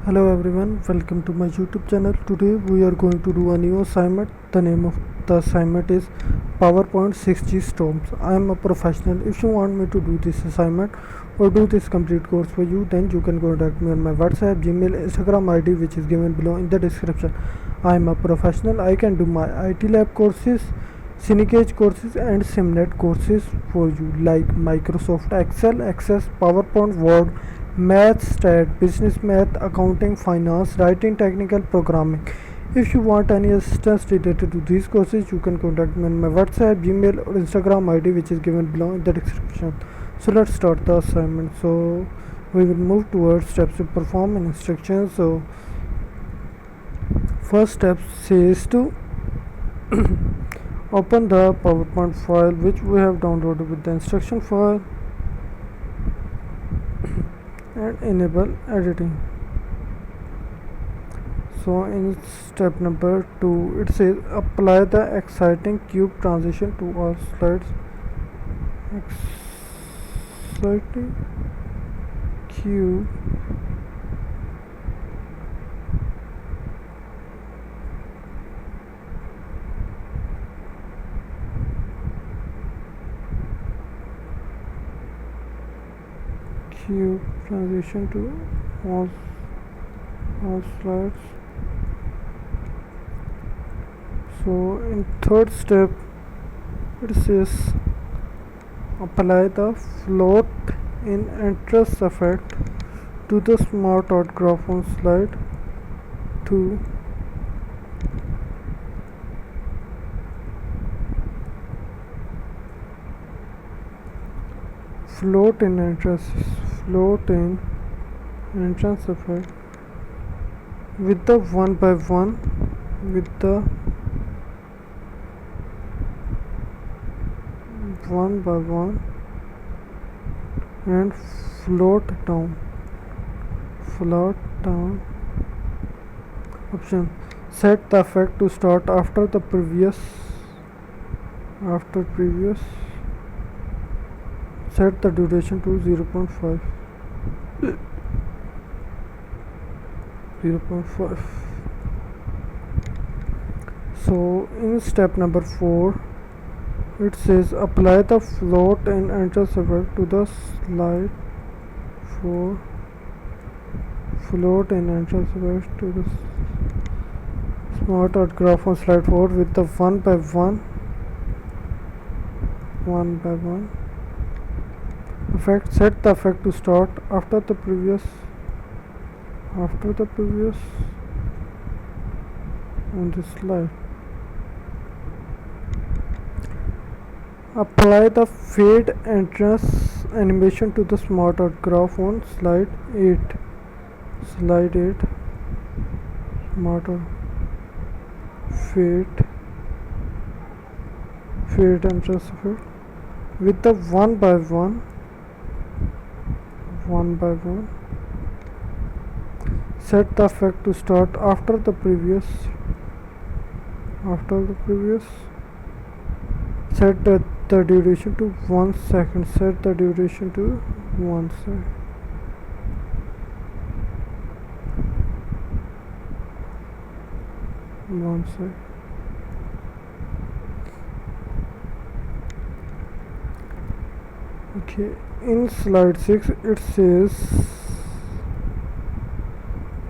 Hello everyone, welcome to my YouTube channel. Today we are going to do a new assignment. The name of the assignment is PowerPoint 6G Storms. I am a professional. If you want me to do this assignment or do this complete course for you, then you can contact me on my WhatsApp, Gmail, Instagram ID which is given below in the description. I am a professional. I can do my MyITLab courses, Syncage courses and Simnet courses for you like Microsoft Excel, Access, PowerPoint, Word, Math, Stat, Business Math, Accounting, Finance, Writing, Technical, Programming. If you want any assistance related to these courses, you can contact me on my WhatsApp, Gmail or Instagram ID which is given below in the description. So let's start the assignment. So we will move towards steps to perform and instructions. So first step says to open the PowerPoint file which we have downloaded with the instruction file and enable editing. So in step number 2 it says apply the exciting cube transition to all slides. Exciting cube transition to all slides. So in third step it says apply the float in interest effect to the smart dot graph on slide 2. Float in entrance effect with the 1 by 1 with the 1 by 1 and float down option. Set the effect to start after previous. Set the duration to 0.5. So in step number 4 it says apply the float and entrance effect to the slide 4. Float and entrance effect to the smart dot graph on slide 4 with the 1 by 1 effect. Set the effect to start after the previous on this slide. Apply the fade entrance animation to the smart dot graph on slide 8. Smart dot fade entrance effect with the 1 by 1. Set the effect to start after the previous. Set the duration to 1 second. Set the duration to 1 second. Okay, in slide 6 it says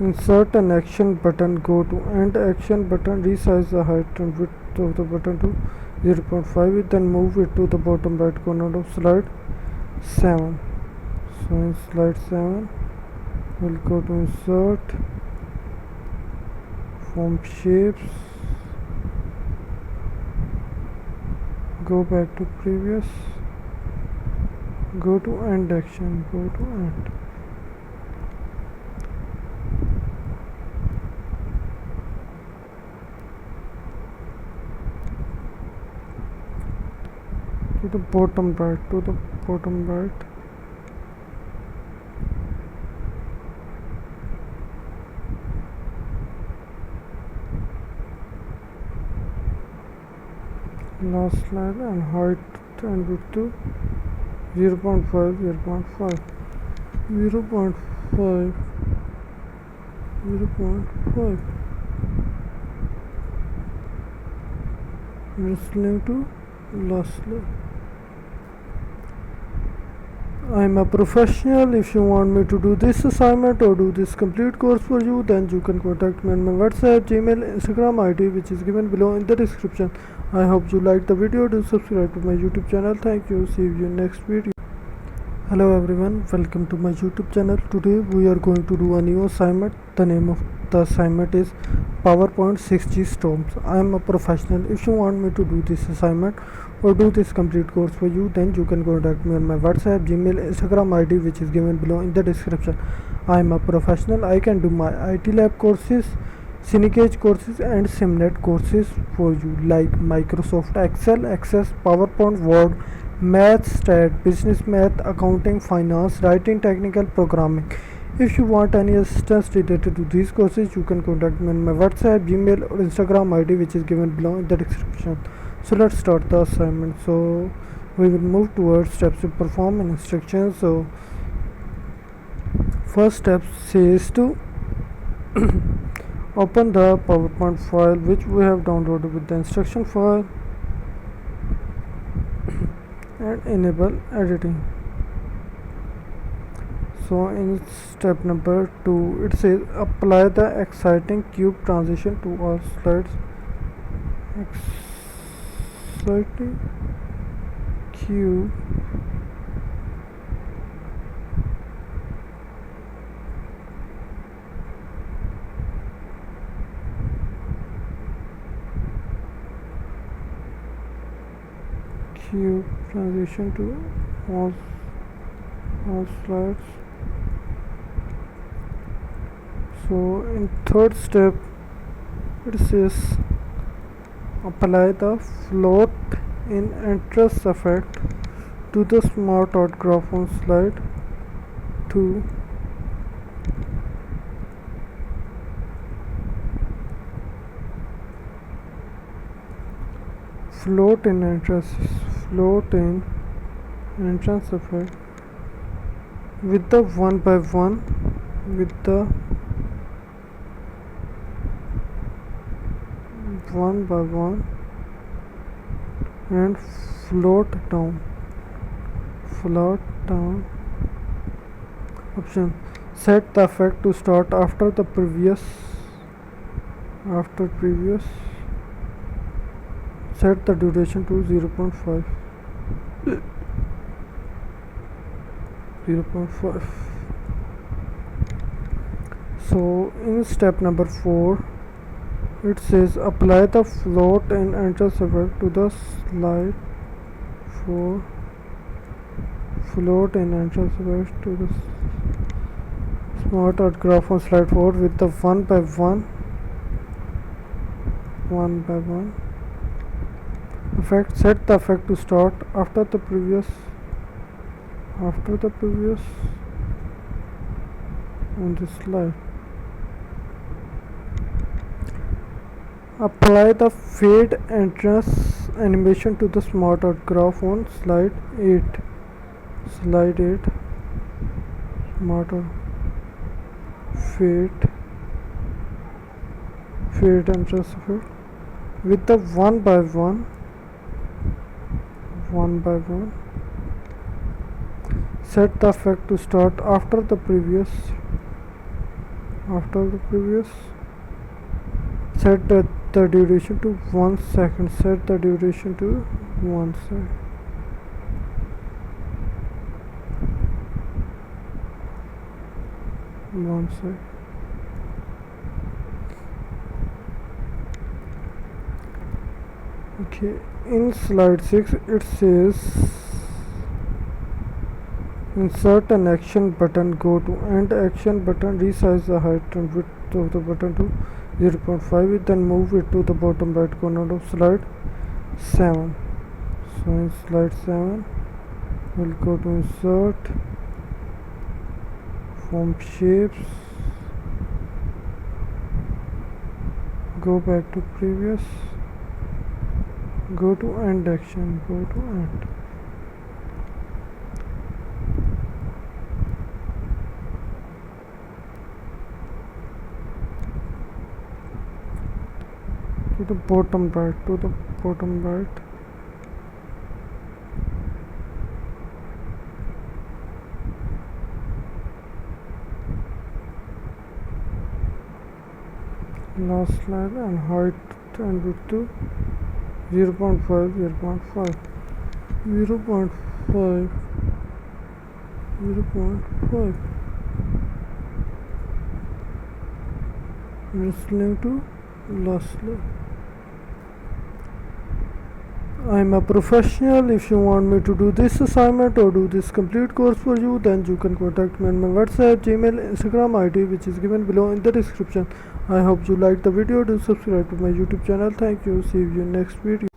insert an action button, go to end action button, resize the height and width of the button to 0.5, then move it to the bottom right corner of slide 7. So in slide 7 we'll go to insert, form shapes, go back to previous, go to end action, go to end. To the bottom right. Last slide and height and width to 0.5. 0.5. Listening to lastly. I'm a professional. If you want me to do this assignment or do this complete course for you, then you can contact me on my WhatsApp, Gmail, Instagram ID, which is given below in the description. I hope you liked the video. Do subscribe to my YouTube channel. Thank you. See you in next video. Hello everyone, welcome to my YouTube channel. Today we are going to do a new assignment. The name of the assignment is PowerPoint 6G Storms. I am a professional. If you want me to do this assignment or do this complete course for you, then you can contact me on my WhatsApp, Gmail, Instagram ID, which is given below in the description. I am a professional. I can do my MyITLab courses, Syncage courses and SimNet courses for you, like Microsoft Excel, Access, PowerPoint, Word, Math, Stat, Business Math, Accounting, Finance, Writing, Technical, Programming. If you want any assistance related to these courses, you can contact me on my WhatsApp, Gmail or Instagram ID, which is given below in the description. So let's start the assignment. So we will move towards steps to perform and instructions. So first step says to open the PowerPoint file which we have downloaded with the instruction file and enable editing. So in step number 2 it says apply the exciting cube transition to all slides. Exciting cube transition to all slides. So in third step it says apply the float in interest effect to the smart dot graph on slide 2. Float in entrance effect with the 1 by 1 and float down option. Set the effect to start after previous. Set the duration to 0.5. So in step number 4 it says apply the float and entrance effect to the slide 4. Float and entrance effect to the smart dot graph on slide 4 with the 1 by 1 effect. Set the effect to start after the previous on this slide. Apply the fade entrance animation to the smart dot graph on slide 8. Smart dot fade entrance effect with the 1 by 1. Set the effect to start after the previous. Set the duration to 1 second. Set the duration to 1 second. Okay, in slide 6 it says insert an action button, go to end action button, resize the height and width of the button to 0.5, then move it to the bottom right corner of slide 7. So in slide 7 we'll go to insert, form shapes, go back to previous, go to end action, go to end. to the bottom right, to the bottom right. Last slide, and height and width to 0.5, 0.5, 0.5, 0.5. Just link to last slide. I'm a professional. If you want me to do this assignment or do this complete course for you, then you can contact me on my WhatsApp, Gmail, Instagram ID, which is given below in the description. I hope you liked the video. Do subscribe to my YouTube channel. Thank you. See you next video.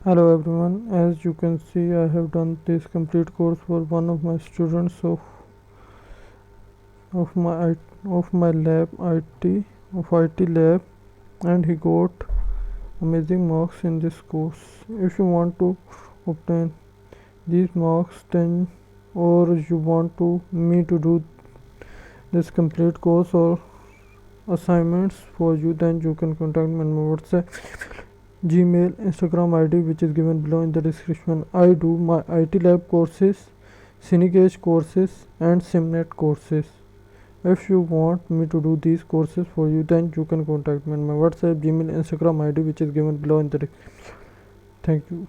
Hello everyone. As you can see, I have done this complete course for one of my students of my lab IT lab, and he got amazing marks in this course. If you want to obtain these marks, then or you want me to do this complete course or assignments for you, then you can contact me on my WhatsApp, Gmail, Instagram ID, which is given below in the description. I do my MyITLab courses, Cine courses, and Simnet courses. If you want me to do these courses for you, then you can contact me on my WhatsApp, Gmail, Instagram ID, which is given below in the description. Thank you.